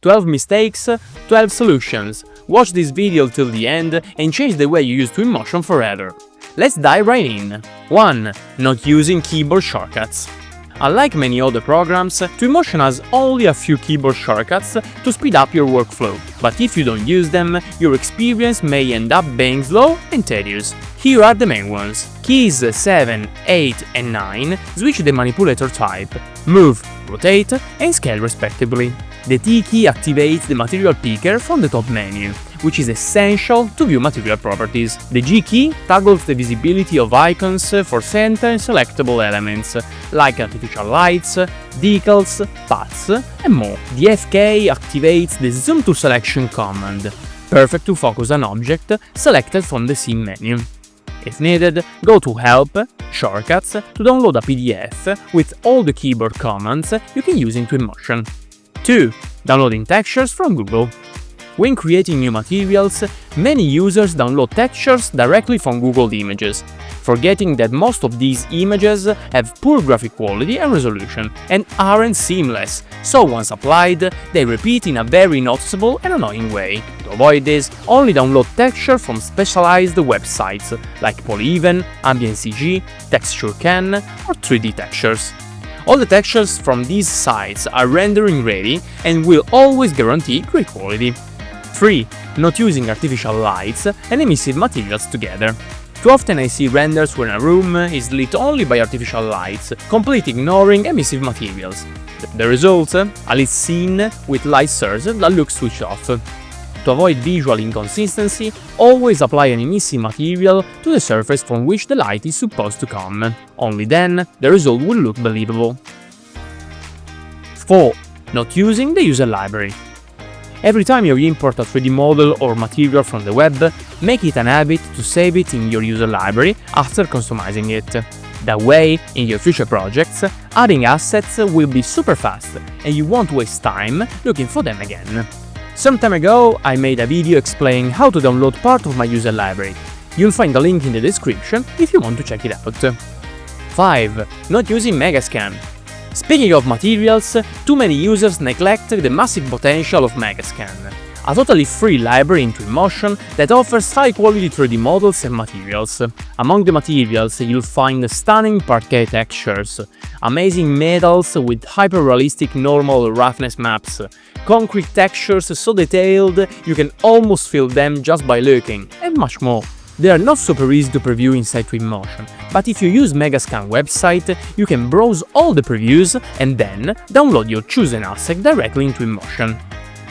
12 mistakes, 12 solutions. Watch this video till the end and change the way you use Twinmotion forever. Let's dive right in. 1. Not using keyboard shortcuts. Unlike many other programs, Twinmotion has only a few keyboard shortcuts to speed up your workflow, but if you don't use them, your experience may end up being slow and tedious. Here are the main ones. Keys 7, 8 and 9 switch the manipulator type, move, rotate and scale respectively. The T key activates the material picker from the top menu, which is essential to view material properties. The G key toggles the visibility of icons for certain selectable elements, like artificial lights, decals, paths, and more. The F key activates the zoom to selection command, perfect to focus an object selected from the scene menu. If needed, go to Help, Shortcuts to download a PDF with all the keyboard commands you can use in Twinmotion. 2. Downloading textures from Google. When creating new materials, many users download textures directly from Google Images, forgetting that most of these images have poor graphic quality and resolution and aren't seamless, so once applied, they repeat in a very noticeable and annoying way. To avoid this, only download texture from specialized websites like Polyven, Ambient CG, Texture Can, or 3D Textures. All the textures from these sites are rendering ready and will always guarantee great quality. 3. Not using artificial lights and emissive materials together. Too often I see renders where a room is lit only by artificial lights, completely ignoring emissive materials. The result? A lit scene with light source that looks switched off. To avoid visual inconsistency, always apply an emissive material to the surface from which the light is supposed to come. Only then the result will look believable. 4. Not using the user library. Every time you import a 3D model or material from the web, make it an habit to save it in your user library after customizing it. That way, in your future projects, adding assets will be super fast and you won't waste time looking for them again. Some time ago, I made a video explaining how to download part of my user library. You'll find a link in the description if you want to check it out. 5. Not using Megascan. Speaking of materials, too many users neglect the massive potential of Megascan, a totally free library in Twinmotion that offers high-quality 3D models and materials. Among the materials, you'll find stunning parquet textures, amazing metals with hyper-realistic normal roughness maps, concrete textures so detailed you can almost feel them just by looking, and much more. They are not super easy to preview inside Twinmotion, but if you use Megascan website, you can browse all the previews and then download your chosen asset directly in Twinmotion.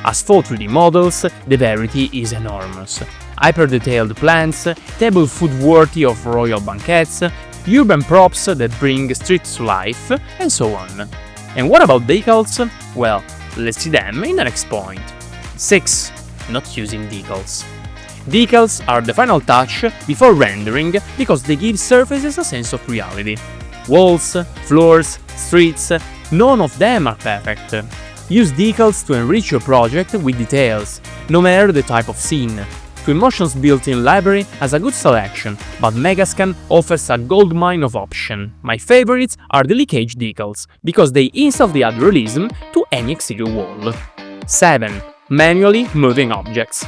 As for 3D models, the variety is enormous. Hyper-detailed plants, table food worthy of royal banquets, urban props that bring streets to life, and so on. And what about decals? Well, let's see them in the next point. 6. Not using decals. Decals are the final touch before rendering because they give surfaces a sense of reality. Walls, floors, streets, none of them are perfect. Use decals to enrich your project with details, no matter the type of scene. Twinmotion's built-in library has a good selection, but Megascan offers a goldmine of options. My favorites are the leakage decals, because they instantly add realism to any exterior wall. 7. Manually moving objects.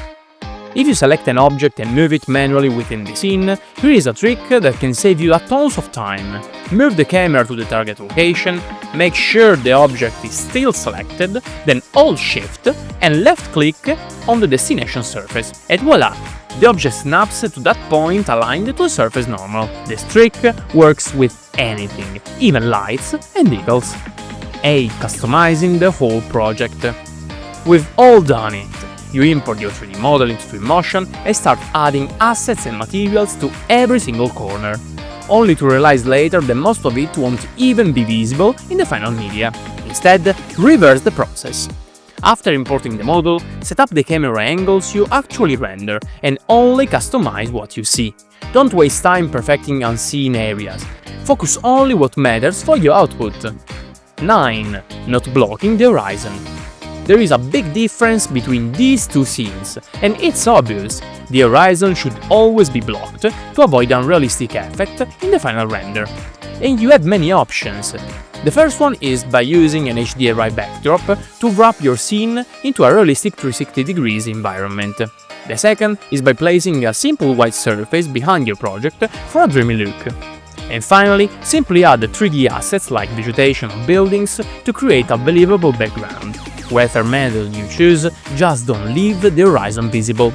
If you select an object and move it manually within the scene, here is a trick that can save you a tons of time. Move the camera to the target location, make sure the object is still selected, then hold Shift and left-click on the destination surface, and voila! The object snaps to that point aligned to the surface normal. This trick works with anything, even lights and decals. 8. Customizing the whole project. We've all done it. You import your 3D model into Twinmotion and start adding assets and materials to every single corner, only to realize later that most of it won't even be visible in the final media. Instead, reverse the process. After importing the model, set up the camera angles you actually render and only customize what you see. Don't waste time perfecting unseen areas. Focus only what matters for your output. 9. Not blocking the horizon. There is a big difference between these two scenes, and it's obvious. The horizon should always be blocked to avoid unrealistic effect in the final render. And you have many options. The first one is by using an HDRI backdrop to wrap your scene into a realistic 360 degrees environment. The second is by placing a simple white surface behind your project for a dreamy look. And finally, simply add 3D assets like vegetation or buildings to create a believable background. Whatever method you choose, just don't leave the horizon visible.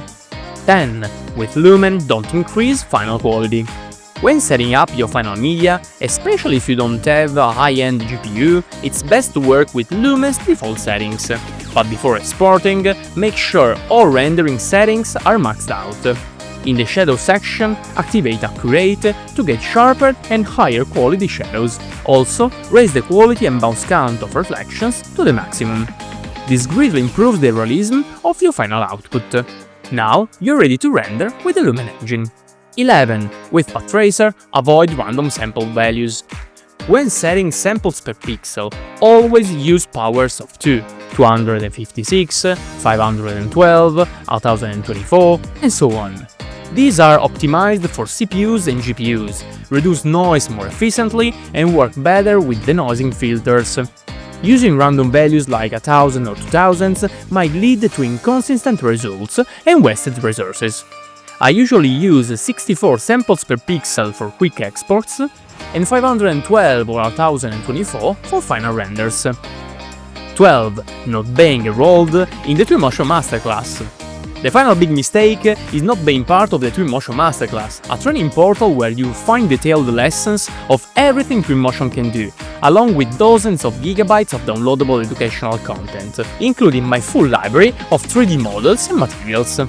10. With Lumen, don't increase final quality. When setting up your final media, especially if you don't have a high-end GPU, it's best to work with Lumen's default settings. But before exporting, make sure all rendering settings are maxed out. In the shadow section, activate Accurate to get sharper and higher quality shadows. Also, raise the quality and bounce count of reflections to the maximum. This greatly improves the realism of your final output. Now you're ready to render with the Lumen engine. 11. With Path Tracer, avoid random sample values. When setting samples per pixel, always use powers of 2, 256, 512, 1024, and so on. These are optimized for CPUs and GPUs, reduce noise more efficiently, and work better with denoising filters. Using random values like 1000 or 2000 might lead to inconsistent results and wasted resources. I usually use 64 samples per pixel for quick exports and 512 or 1024 for final renders. 12. Not being enrolled in the Twinmotion Masterclass. The final big mistake is not being part of the Twinmotion Masterclass, a training portal where you find detailed lessons of everything Twinmotion can do, along with dozens of gigabytes of downloadable educational content, including my full library of 3D models and materials.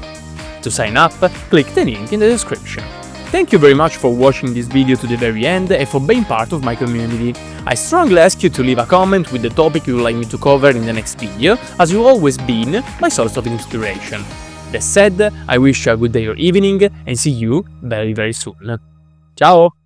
To sign up, click the link in the description. Thank you very much for watching this video to the very end and for being part of my community. I strongly ask you to leave a comment with the topic you would like me to cover in the next video, as you've always been my source of inspiration. That said, I wish you a good day or evening and see you very soon. Ciao!